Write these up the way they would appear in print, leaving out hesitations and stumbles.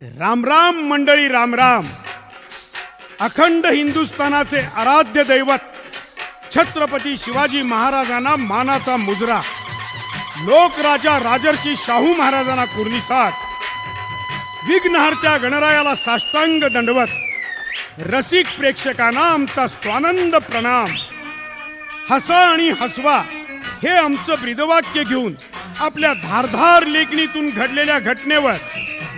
राम राम मंडळी, राम राम. अखंड हिंदुस्थानाचे आराध्य दैवत छत्रपती शिवाजी महाराजांना मानाचा मुजरा, लोकराजा राजर्षी शाहू महाराजांना कुर्निसाद, विघ्नहर्त्या गणरायाला साष्टांग दंडवत, रसिक प्रेक्षकांना आमचा स्वानंद प्रणाम. हसा आणि हसवा हे आमचं ब्रीदवाक्य घेऊन आपल्या धारधार लेखणीतून घडलेल्या घटनेवर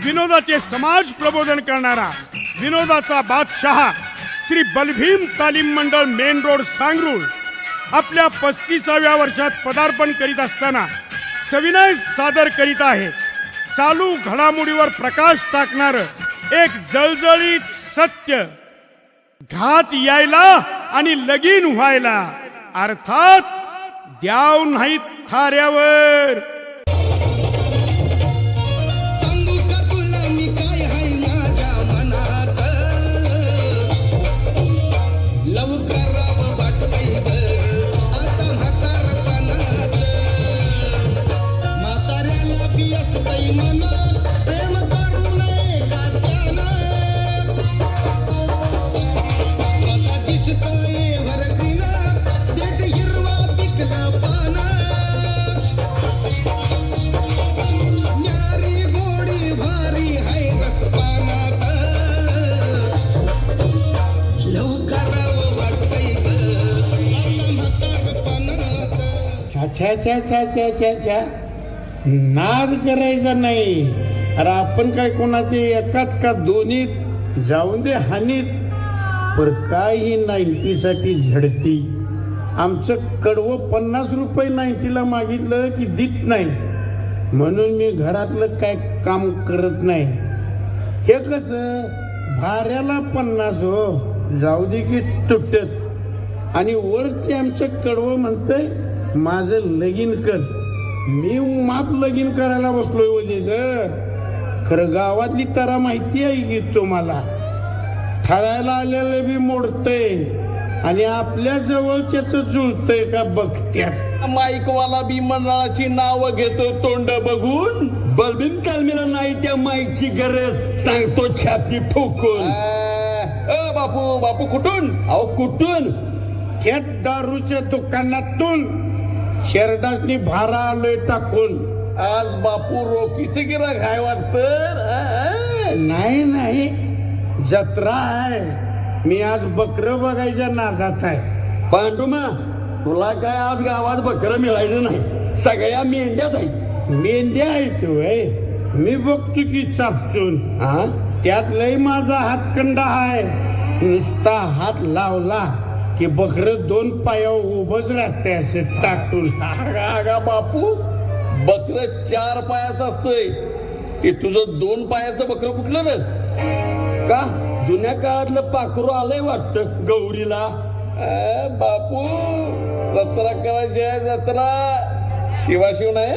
विनोदाचे समाज प्रबोधन करणारा विनोदाचा बादशाह श्री बलभीम तालीम मंडळ मेन रोड सांगरूळ आपल्या 35व्या वर्षात पदार्पण करीत असताना सविनय सादर करीत आहे चालू घडामोडीवर प्रकाश टाकणार एक जळजळीत सत्य. घात यायला आणि लगीन व्हायला, अर्थात द्याव नाहीत थाऱ्यावर. छा छा छा छा छा छा, नाद करायचा नाही. अरे आपण काय कोणाचे एकात का दोन्हीत जाऊन दे हानीत, पर काही 90साठी झडती. आमचं कडवं 50 रुपये 90ला मागितलं की देत नाही, म्हणून मी घरातलं काय काम करत नाही. हे कसं भाऱ्याला 50 हो, जाऊ दे की तुटत. आणि वरती आमचं कडवं म्हणतंय माझं लगीन कर. मी माप लगीन करायला बसलोय वजेच. खरं गावातली तरा माहिती आहे की तुम्हाला, ठळायला आलेलं बी मोडतंय आणि आपल्या जवळच्याच जुळतंय का बघत्यात. माईकवाला बी मंडळाची नाव घेतो तोंड बघून. बलबीम तालमीला नाही त्या माईकची गरज, सांगतो छाती ठोकून. बापू बापू कुठून? अहो कुठून? थेट दारूच्या दुकानातून शरदासनी भारा आलोय टाकून. आज बापू रोखीचं गिराक आहे वाटतं. नाही नाही, जत्रा आहे. मी आज बकरं बघायच्या नादात आहे. पांडुमा, तुला काय आज गावात बकरं मिळायचं नाही, सगळ्या मेंढ्याच आहेत. मेंढ्या आहेत होय? मी बघतो की चापचून. त्यात लय माझा हातखंडा आहे. नुसता हात लावला की बकरं 2 पायावर उभंच राहते असं टाकून. आगा बापू, बकरं 4 पायाचं असतंय, ते तुझं 2 पायाचं बकरं कुठलं रे? का जुन्या काळातलं पाखरू आलंय वाटतं गौरीला. बापू, जत्रा करायची आहे जत्रा, शिवाशिव नाही.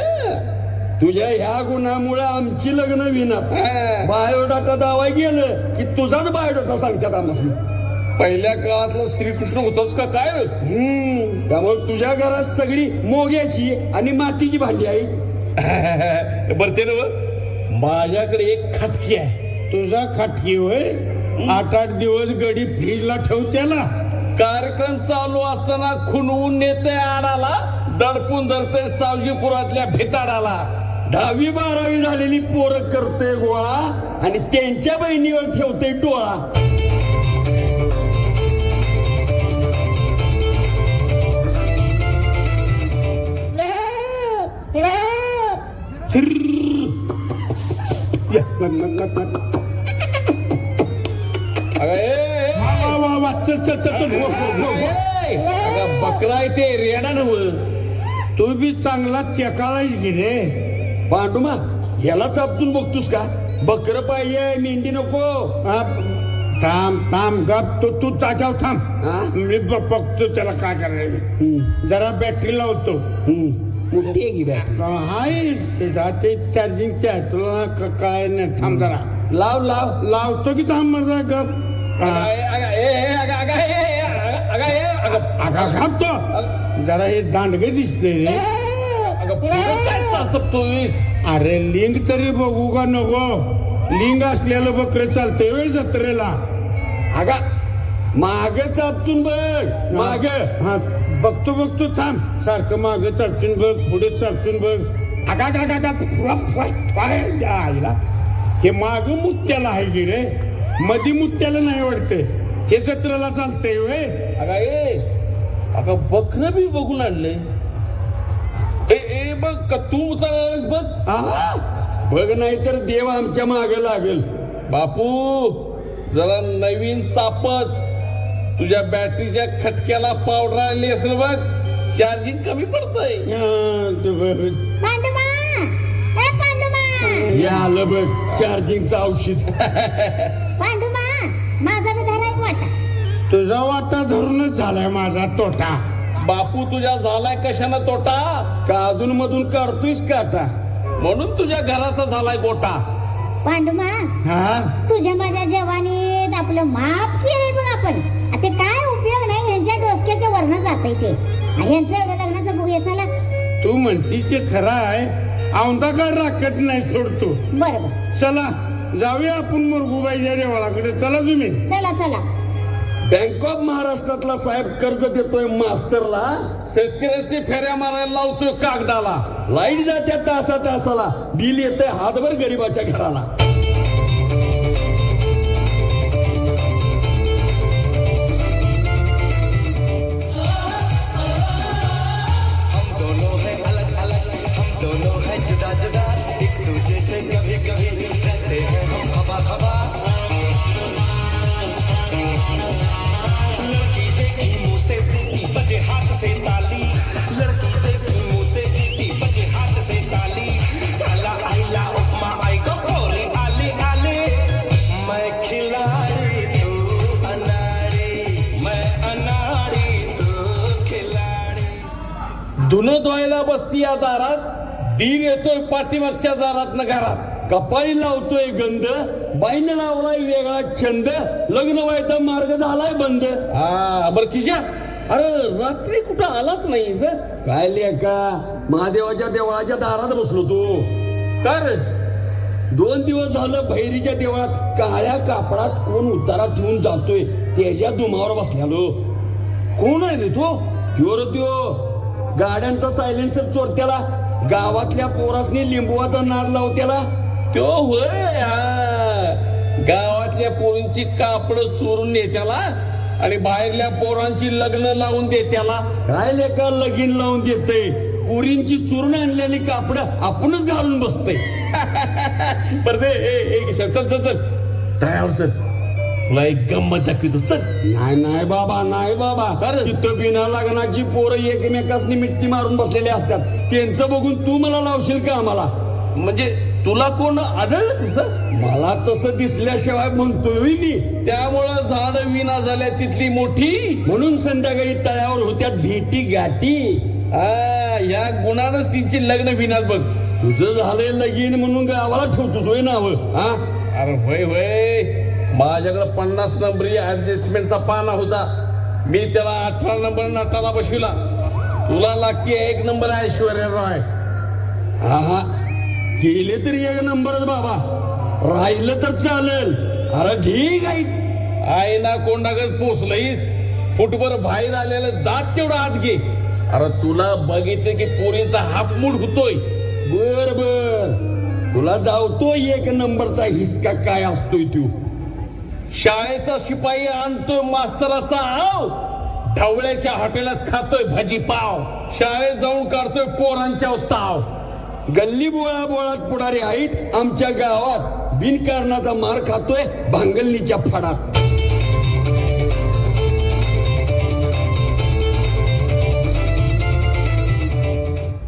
तुझ्या ह्या गुणामुळे आमची लग्न विनात. बायोडाटा दावा गेलं की तुझाच बायोडाटा सांगतात आम्हाला. पहिल्या काळातलं श्रीकृष्ण होतच का काय? त्यामुळे तुझ्या घरात सगळी मोग्याची आणि मातीची भांडी आहे. बरते ना, माझ्याकडे एक खाटकी आहे. तुझा खाटकी होय? 8-8 दिवस गडी फ्रीजला ठेवत्याला. कार्यक्रम चालू असताना खुणवून नेते आडाला, दडपून धरते सावजीपुरातल्या भिताडाला. 10वी 12वी झालेली पोरं करते गोळा आणि त्यांच्या बहिणीवर ठेवते डोळा. बकरा आहे ते रेडा नव. तू बी चांगला चेकाळायच की रे. पांडुमा, याला चापतून बघतोस का? बकर पाहिजे, मेंढी नको. थांब थांब गप. तू ताट्याव थांब. मी बघतो त्याला काय करायचं. जरा बॅटरी लावतो. मोठी आहे की बॅटरी? हाय ते चार्जिंगचे आहे. तुला काय नाही. थांब जरा. लाव लाव लावतो की थांब मर्दा गप. जरा हे दांडगे दिसते रे. काय चाचपतोय? अरे लिंक तरी बघू का नको? लिंग असलेलं बकरं चालतंय होय जत्रेला? अगा माग चापतून बघ माग. हा बघतो बघतो थांब. सारखं माग चालचून बघ, पुढे चालचून बघ. आगा आईला हे माग मुत्याला आहे की रे, मधी मुत्याला नाही वाटतंय. हे जत्रेला चालतंय होय? अगा अगा बकरं बी बघून आणले. ए बघ का तू उचललास बघ. आहा, बघ नाही तर देव आमच्या माग लागेल. बापू जरा नवीन चापच. तुझ्या बॅटरीच्या खटक्याला पावडर आणली असेल बघ, चार्जिंग कमी पडतंय. पांडुमा ए पांडुमा हे आलं बघ चार्जिंगचं औषध. पांडुमा माझा बी धरायक वाटा. तुझा वाटा धरूनच झालाय माझा तोटा. बापू तुझ्या झालाय कशानं तोटा? का अधून मधून काढतोयस का आता? म्हणून तुझ्या घराचा झालाय गोटा. पांडुमा हा तुझ्या माझ्या जवानीत आपलं माफ केलंय बघ आपण. आता काय उपयोग नाही, ह्यांच्या डोसक्याच्या वरनं जातंय ते. ह्यांचं एवढं लग्नाचं बघूया चला. तू म्हणती ते खरं आहे. औंधा का राखत नाही सोडतो. बरं चला जाऊया आपण मुरगुबाईच्या देवळाकडे. चला तुम्ही. चला चला. बँक ऑफ महाराष्ट्रातला साहेब कर्ज देतोय मास्तरला, शेतकऱ्यासनी फेऱ्या मारायला लावतोय कागदाला. लाईट जात्या तासा तासाला, बिल येतंय हातभर गरीबाच्या घराला. धुणं धुवायला बसती या दारात, दीर येतोय पाठीमागच्या दारात न घरात. कपाळी लावतोय गंध, बाईनं लावलाय वेगळा छंद. लग्न व्हायचा मार्ग झालाय बंद. हा बर किशा, अरे रात्री कुठं आलाच नाही. काय लेका, महादेवाच्या देवळाच्या दारात बसलो तू. कर 2 दिवस झालं भैरीच्या देवळात काळ्या कापडात कोण उतारा ठेवून जातोय, त्याच्या दुमावर बसल्यालो. कोण आहे रे तो? त्यो गाड्यांचा सायलेन्सर चोरत्याला, गावातल्या पोरासनी लिंबूवाचा नाद लावत्याला. तो होय. गावातल्या पोरींची कापड चोरून नेत्याला आणि बाहेरल्या पोरांची लग्न लावून देत्याला. काय लेका लगीन लावून देतय, पोरींची चोरून आणलेली कापड आपणच घालून बसतय. बर दे चल चल चल चल तयार चल, तुला एक गंमत दाखवतो चल. नाही बाबा, नाही बाबा. अरे. तिथं बिना लग्नाची पोरं एकमेकासनी मिट्टी मारून बसलेले असतात. त्यांचं बघून तू मला लावशील का आम्हाला? म्हणजे तुला कोण आढळलं तसं? मला तसं दिसल्याशिवाय म्हणतोय मी. त्यामुळं झाड विना झाल्या तिथली मोठी. म्हणून संध्याकाळी तळ्यावर होत्यात भेटी गाठी. या गुणानच तिची लग्न विनाच बघ. तुझं झालंय लगीन म्हणून गावाला ठेवतोस होय नाव? अरे होय होय, माझ्याकडे 50 नंबरी ऍडजस्टमेंटचा पाना होता. मी त्याला 18 नंबर नटाला बसविला. तुला लागते 1 नंबर ऐश्वर्या रॉय. हा गेले तरी 1 नंबरच बाबा, राहिलं तर चालेल. अरे ठीक आहे. ना कोंडागत पोचलंयस, फुटभर बाहेर आलेलं दात तेवढं आत घे. अरे तुला बघितलं की पोरींचा हापमूड होतोय. बर तुला धावतो 1 नंबरचा हिसका काय असतोय तू. शाळेचा शिपाई आणतोय मास्तराचा आव, ढवळ्याच्या हॉटेलात खातोय भाजी पाव, शाळेत जाऊन काढतोय पोरांच्या ताव. गल्ली बोळा बोळात पुढारी आहेत आमच्या गावात, बिनकारणाचा मार खातोय भांगलनीच्या फडात.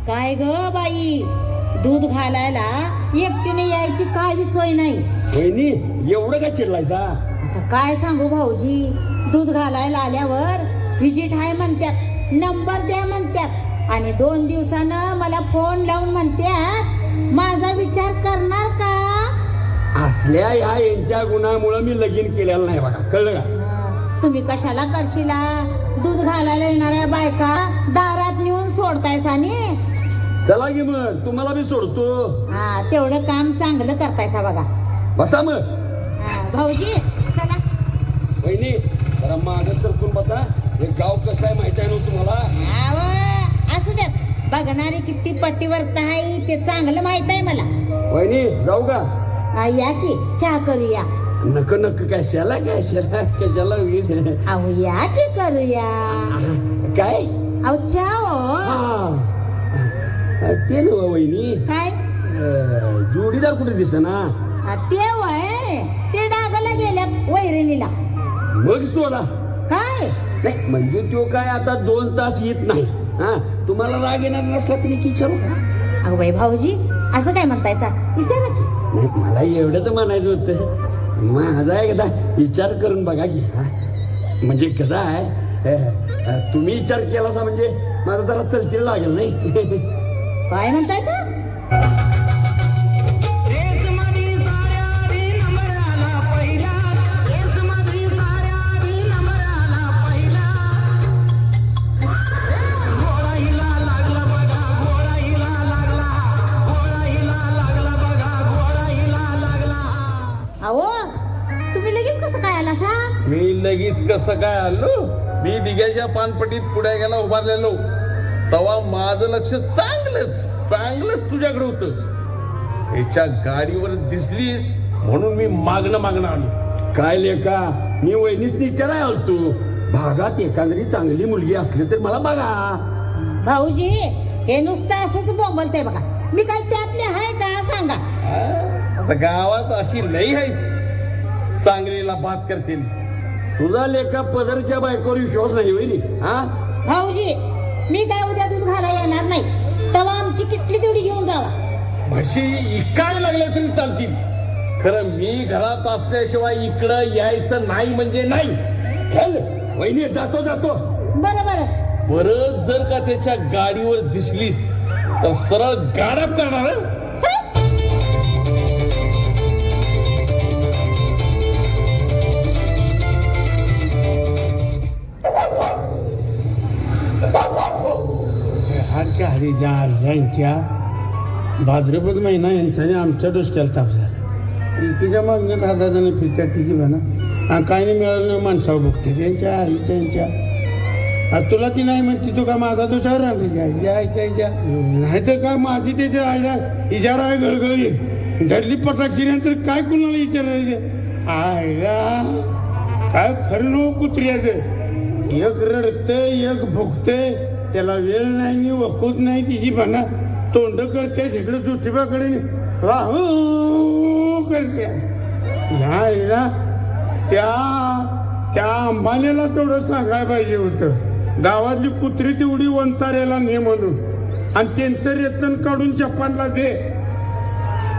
काय ग बाई, दूध घालायला एकटीने यायची काय बी सोय नाही. वहिनी एवढं का चिडलायसा? आता काय सांगू भाऊजी, दूध घालायला आल्यावर व्हिजिट आहे म्हणतात, नंबर द्या म्हणतात आणि 2 दिवसानं मला फोन लावून म्हणतात माझा विचार करणार का. असल्या ह्या यांच्या गुणामुळे मी लगीन केलेलं नाही बघा, कळलं का? तुम्ही कशाला करशिला, दूध घालायला येणाऱ्या बायका दारात नेऊन सोडताय सानी. चला की मग तुम्हाला मी सोडतो. हा तेवढं काम चांगलं करतायसा बघा. बसा मग. भाऊजी चला. वहिनी जरा मागं सरकून बसा. हे गाव कसं आहे माहिती आहे ना तुम्हाला? आव, असू द्यात. बघणारी किती पतिव्रत आहे ते चांगलं माहित आहे मला. वहिनी जाऊ का? या की चहा करूया. नको नको कशाला कशाला उगीच. अहो या की करूया. काय अहो चहा हो. ते नव वहिनी काय जोडीदार कुठे दिसेना? ते वय ते डागाला गेल्यात वैरणीला. मग सोडा. काय नाही म्हणजे तो काय आता 2 तास येत नाही. हा तुम्हाला राग येणार नसला तुम्ही विचारू का? अहो बाई भाऊजी असं काय म्हणताय सा? विचारा की. नाही मला एवढंच म्हणायचं होतं. माझा एकदा विचार करून बघा की. हा म्हणजे कसं आहे तुम्ही विचार केला म्हणजे माझा जरा चलतील लागेल नाही. काय म्हणताय सा? अहो तुम्ही लगेच कसं काय आला सा? मी लगेच कसं काय आलो? मी दिग्याच्या पानपटीत पुढे गेला उभारलेलो तेव्हा माझं लक्ष चांगलंच तुझ्याकडे होतं. याच्या गाडीवर दिसलीस म्हणून मी मागणं आलो. काय लेका मी वहिनीच विचाराय आलतो. भागात एखादी चांगली मुलगी असली तर मला बघा. भाऊजी हे नुसतं असंच बोंबलतंय बघा. मी काय त्यातले आहे का सांगा? आता गावात अशी लई आहे सांगलीला बात करतील. तुझा लेका पदरच्या बायकोवर विश्वास नाही वहिनी. हा भाऊजी मी काय उद्या दूध घालायला येणार नाही. तेव्हा आमची किटली तेवढी घेऊन जावा. म्हशी इकाय लागल्या तरी चालतील. खरं मी घरात असल्याशिवाय इकडं यायचं नाही म्हणजे नाही. चल वहिनी जातो. बरं बरं. परत जर का त्याच्या गाडीवर दिसलीस तर सरळ गाडप करणार. हारच्या हरीच्या यांच्या भाद्रपद महिना यांच्याने आमच्या डोसक्याला ताप झाला. एकीच्या मागणं 10 जण फिरतात तिची म्हणा काय नाही मिळालं नाही माणसावर बघते यांच्या आईच्या यांच्या. तुला ती नाही म्हणते तू का माझा तुझ्यावर आईच्या नाही तर का माझी त्याच्या आईला इजार आहे घरघरी धरली पटाक्षी नंतर काय कुणाला विचारायचं? आईला काय खरं नो कुत्र्याचं. एक रडते एक भुकते त्याला वेळ नाही वकूत नाही. तिची म्हणा तोंड करते तिकडे ज्योतिबाकडे राहू करते. ह्या आईला त्या अंबानीला तेवढं सांगायला पाहिजे होतं. गावातली कुत्री तेवढी वंताऱ्याला ने म्हणून आणि त्यांचं रेतन काढून जपानला दे.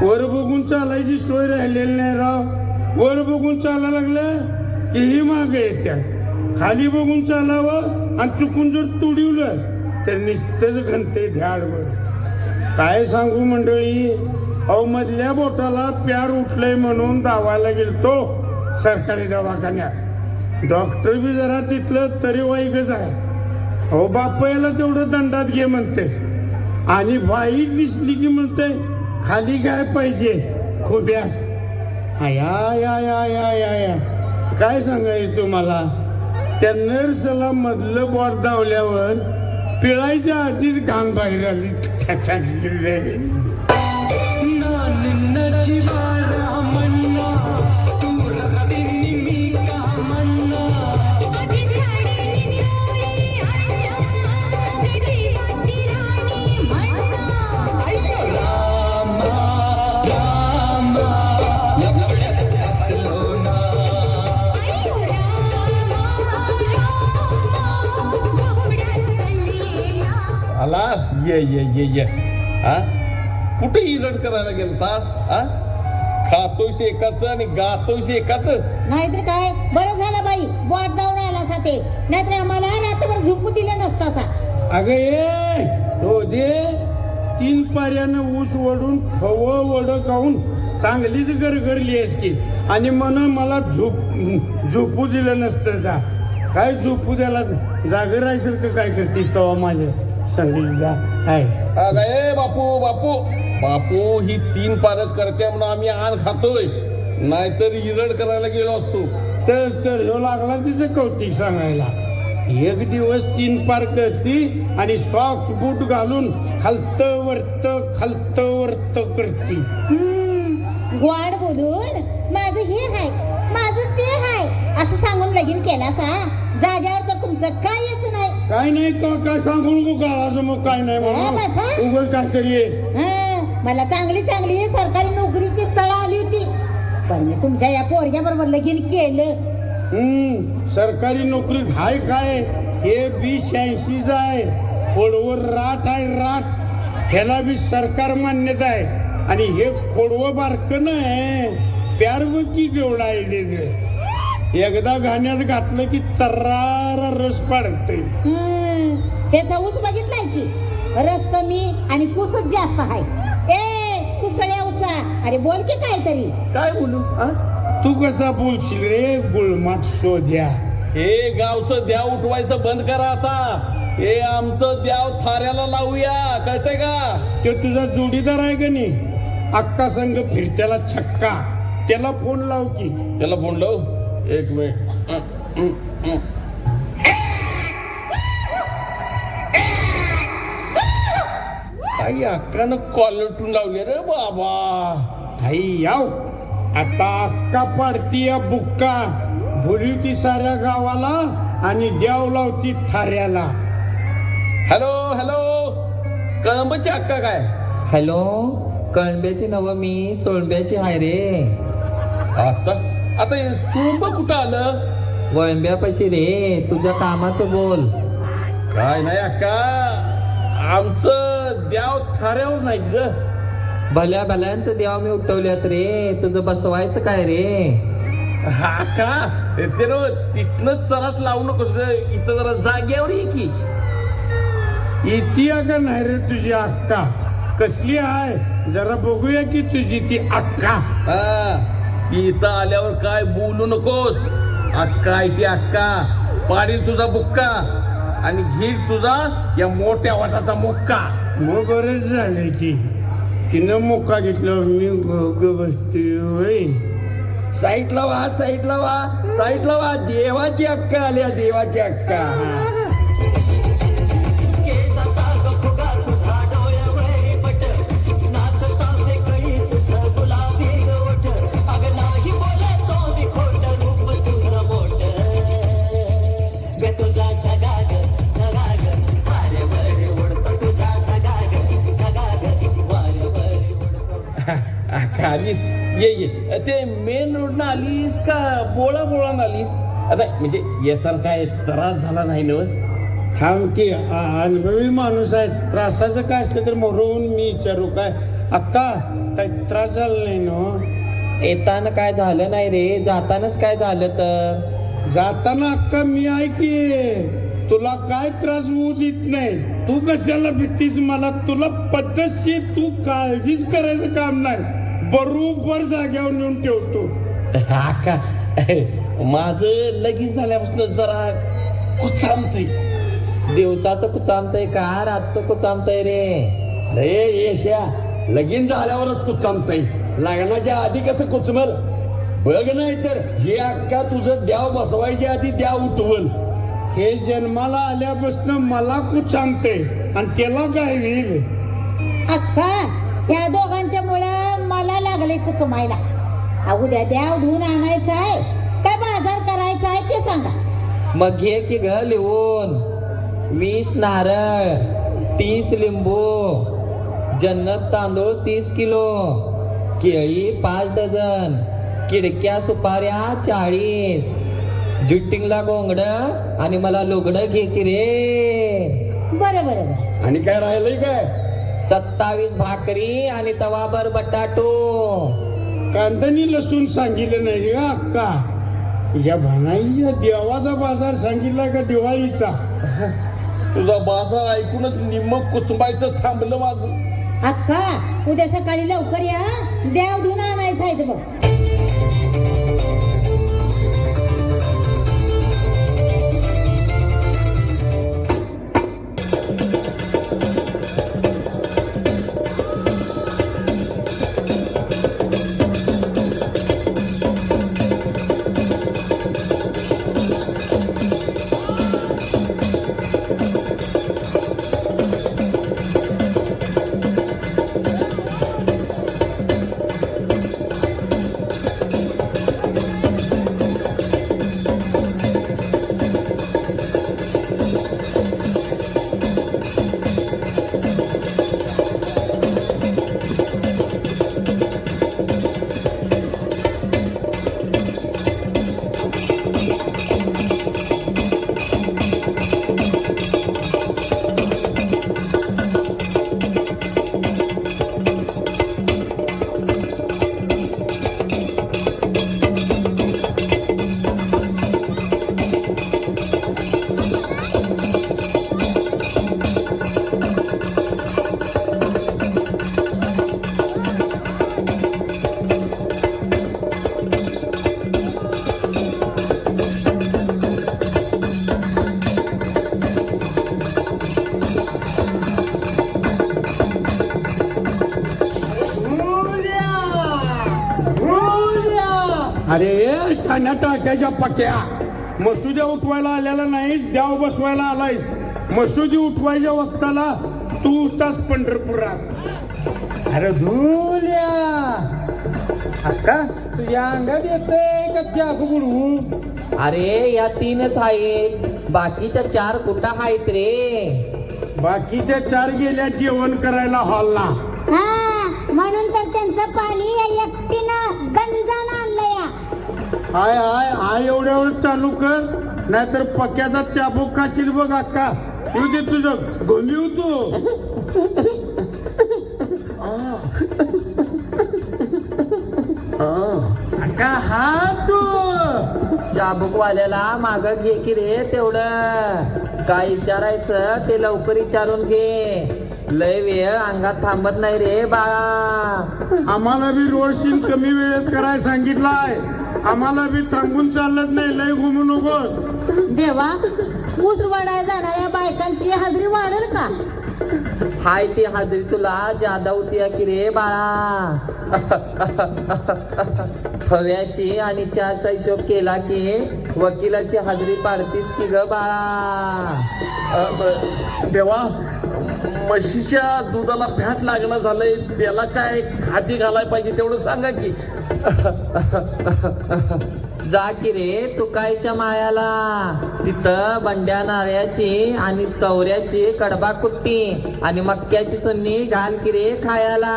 वर बघून चालायची सोय राहिलेली नाही राव. वर बघून चालायला लागलं की ही मागे येत्या. खाली बघून चालावं आणि चुकून जर तुडवलं तर निस्तेच घंटे ध्याडवर. काय सांगू मंडळी. अहो मधल्या बोटाला प्यार उठलंय म्हणून दावायला गेलतो सरकारी दवाखान्यात. डॉक्टर बी जरा तिथलं तरी वाईकच आहे. अहो बापयाला तेवढं दंडात घे म्हणते आणि बाई दिसली की म्हणते खाली काय पाहिजे खुब्या. या काय सांगायचं तुम्हाला. त्या नर्सला मधलं बॉट धावल्यावर पिळायच्या आधीच घाण बाहेर आली. आलास ये हा कुठे इलट करायला गेलतास? हा खातोयस एकाच आणि गातोयस एकाच. नाहीतर काय बरं झालं बाई बॉट जाऊन आला सा ते. नाहीतर आम्हाला रात्रभर झोपू दिलं नसता सा. अगं ये तो दे 3 पाऱ्यानं ऊस वडून फव वड खाऊन चांगलीच गरगरली आहेस की आणि मला झोपू दिलं नसतं जा. काय झोपू द्याला जागर राहायचं का काय करतीस तेव्हा माझ्या सांगितलं जा. बापू ही 3 पारक करते म्हणून आम्ही आण खातोय. नाहीतर इरड करायला गेलो असतो. तर ह्यो लागला तिचं कौतिक सांगायला. एक दिवस 3 पार करती आणि सॉक्स बूट घालून खालत वरत करती. गोड बोलून माझं हे हाय माझं ते हाय असं सांगून लगीन केला सा जाग्यावर तर तुमचं कायच नाही. काय नाही काय सांगू नको का मग काय नाही म्हणून उघड काहीतरी मला चांगली सरकारी नोकरीची स्थळ आली होती पण मी तुमच्या या पोरग्या बरोबर लगीन केलं. सरकारी नोकरीत हाय काय हे 2086 आहे. खोडवर राठ आहे राठ. ह्याला बी सरकार मान्यता आहे आणि हे खोडवं बारकं नाही प्यारवची केवढा आहे त्याचं. एकदा घाण्यात घातलं की चर्रारा रस पाडते. त्याचा ऊस बघितलाय की रस कमी आणि कुसच जास्त आहे. ए कुसळ्या उसा अरे बोल की काहीतरी. काय बोलू? तू कसा बोलशील रे गुळमाट शोध्या. हे गावचं द्याव उठवायचं बंद करा आता. हे आमचं द्याव थाऱ्याला लावूया कळतंय का? तो तुझा जोडीदार आहे का नाही अक्का संघ फिरत्याला छक्का त्याला फोन लाव की. त्याला फोन लाव एक मिनिट. आई अक्कानं कॉलर लावले रे बाबा. आई याव आता अक्का पाडती या बुक्का भुलीवती साऱ्या गावाला आणि द्याव लावती थाऱ्याला. हॅलो हॅलो कळंबची अक्का काय? हॅलो कळंब्याची नव मी सोळंब्याची हाय रे. आता सोंब कुठं आलं? वळंब्यापाशी रे तुझ्या कामाचं बोल. काय नाही अक्का आमचं द्याव थाऱ्यावर नाही ग. भल्या भल्यांचं देवा मी उठवल्यात रे तुझं बसवायचं काय रे? हा का ते तिथनं चरात लावू नकोस ग. इथं जरा जाग्यावर ये की. इति का नाही रे तुझी अक्का कसली आहे जरा बघूया की तुझी ती अक्का. हा इथं आल्यावर काय बोलू नकोस. अक्का आहे ती अक्का. पाडील तुझा बुक्का आणि घेईल तुझा या मोठ्या वाटाचा मुक्का. मग बरेच झाले की तिनं मुक्का घेतला मी बसते. साईटला वा देवाची अक्का आल्या देवाची अक्का. आलीस ये ते मेन रोड ना आलीस का बोळा आलीस? आता म्हणजे येताना काय त्रास झाला नाही ना? थांब की अनुभवी माणूस आहे त्रासाचं काय असलं तर मोरवून मी विचारू काय अक्का काय त्रास झाला नाही ना? येताना काय झालं नाही रे जातानाच काय झालं तर? जाताना अक्का मी आहे की तुला काय त्रास होऊ देत नाही. तू कशाला भीतीस मला? तुला पद्धतशीर तू काळजीच करायचं काम नाही. बरोबर जाग्यावर नेऊन ठेवतो. अक्का माझं लगीन झाल्यापासून जरा कुचामतय. दिवसाचं कुचामतय का रातचं कुचामतय रे? येश्या लगीन झाल्यावरच कुचामतय. लग्नाच्या आधी कसं कुचमल बघ. नाही तर हे अक्का तुझं द्याव बसवायच्या आधी द्याव उठवल. हे जन्माला आल्यापासून मला कुठ सांगते आणि त्याला काय होईल? अक्का त्या दोघांच्या मुळे मला लागले कुचमायला. उद्या द्याव धुवून आणायचं आहे काय बाजार करायचा आहे ते सांगा. मग घे की ग लिहून 20 नारळ 30 लिंबू जन्नत तांदूळ 30 किलो केळी 5 डझन किडक्या सुपाऱ्या 40 जुट्टिंगला गोंगड आणि मला लुगडं घे की रे. बरं आणि काय राहिलंय काय? 27 भाकरी आणि तवाभर बटाटो. कांदणी लसूण सांगितलं नाही का अक्का? या भानाईच्या देवाचा बाजार सांगितला का दिवाळीचा? तुझा बाजार ऐकूनच निम्म कुचंबायचं थांबलं माझं. अक्का उद्या सकाळी लवकर या द्याव धुवून आणायचं आहे बघ. अरे शान्या टाक्याच्या पक्या मसुद्या उठवायला आलेला नाहीस, द्याव बसवायला आलाय. मसुदी उठवायच्या वक्ताला तू उठतास पंढरपुरात. अरे धुल्या अक्का तुझ्या अंगात येतंय का चाकू बुडवू? अरे या 3च आहेत, बाकीच्या 4 कुठं आहेत रे? बाकीच्या 4 गेल्या जेवण करायला हॉलला. हा म्हणून तर त्यांचं पाणी या एकटीनं गंजानं आणलंय. हाय हाय हाय एवढ्यावर चालू कर, नाहीतर पक्याचा चाबूक खाशील बघ अक्का. येऊ दे तुझं गोंदी होतो. अक्का हा तू चाबूकवाल्याला माग घे की रे तेवढं. काय विचारायचं ते लवकर विचारून घे. लय वेळ अंगात थांबत नाही रे बाळा. आम्हाला बी रोड सीन कमी वेळेत करायला सांगितलाय. आम्हाला बी थांबून चालत नाही, लय घुमू नकोस. देवा ऊस वाढायला जाणाऱ्या बायकांची हजेरी वाढेल का? हाय ती हाजरी तुला जादा होती की रे बाळा. हव्याची आणि चहाचा हिशोब केला की वकिलाची हाजरी पाडतीस की ग बाळा. देवा, म्हशीच्या दुधाला फॅट लागणं झालंय, त्याला काय खाती घालाय पाहिजे तेवढं सांगा की. जा की रे तुकाईच्या मायाला. तिथं बंड्या नारळाची आणि सौऱ्याची कडबा कुट्टी आणि मक्याची चुन्नी घाल की रे खायला.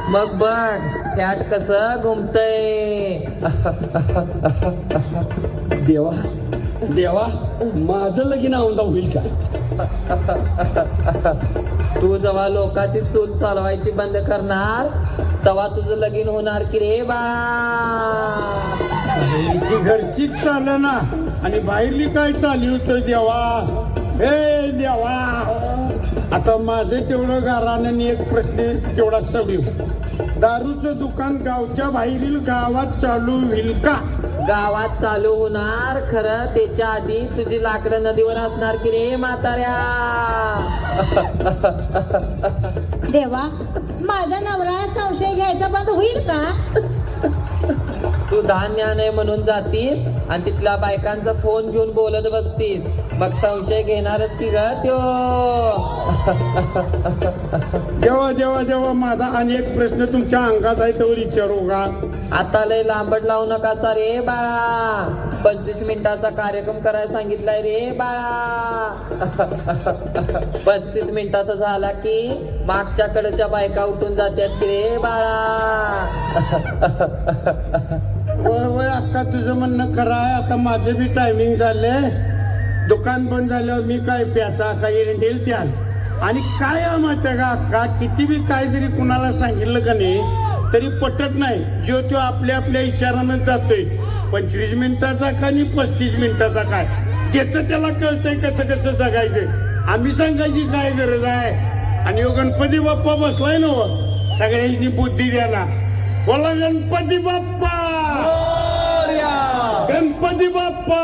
मग बघ फॅट कसं घुमतय. देवा देवा माझं लगीन औंदा होईल का? तू जेव्हा लोकांची चूल चालवायची बंद करणार तेव्हा तुझं लगीन होणार की रे बाळा. ती घरचीच चाल ना आणि बाहेरली काय चालली होतं देवा. हे देवा, आता माझं तेवढं गारानं एक प्रश्न तेवढा सवडी. दारूचं दुकान गावच्या बाहेरील गावात चालू होईल का? गावात चालू होणार, खरं त्याच्या आधी तुझी लाकडं नदीवर असणार की रे म्हाताऱ्या. देवा माझा नवरा संशय घ्यायचा बंद होईल का? तू धान्य नाही म्हणून जातीस आणि तिथल्या बायकांचा फोन घेऊन बोलत बसतीस, मग संशय घेणारच की ग त्यो. देवा देवा देवा माझा अनेक प्रश्न तुमच्या अंगात आहे तर विचारू का? आता लय लांबड लावू नका सा रे बाळा. 25 मिनिटाचा कार्यक्रम करायला सांगितलाय रे बाळा. 35 मिनिटाचा झाला की मागच्या कडच्या बायका उठून जात्यात की रे बाळा. वय वय अक्का तुझं म्हणणं खरं आहे. आता माझं बी टायमिंग झालंय. दुकान बंद झाल्यावर मी काय प्याचा काही रेंडेल त्याल. आणि काय माहिती का अक्का, किती बी काय जरी कुणाला सांगितलं का नाही तरी पटत नाही. जो तो आपल्या आपल्या विचारानं जातोय. 25 मिनिटाचा का आणि 35 मिनिटाचा काय, ज्याचं त्याला कळतंय कसं कसं जगायचं. आम्ही सांगायची काय गरज आहे. आणि गणपती बाप्पा बसलाय ना सगळ्यांची बुद्धी द्यायला. बोला गणपती बाप्पा, गणपती बाप्पा.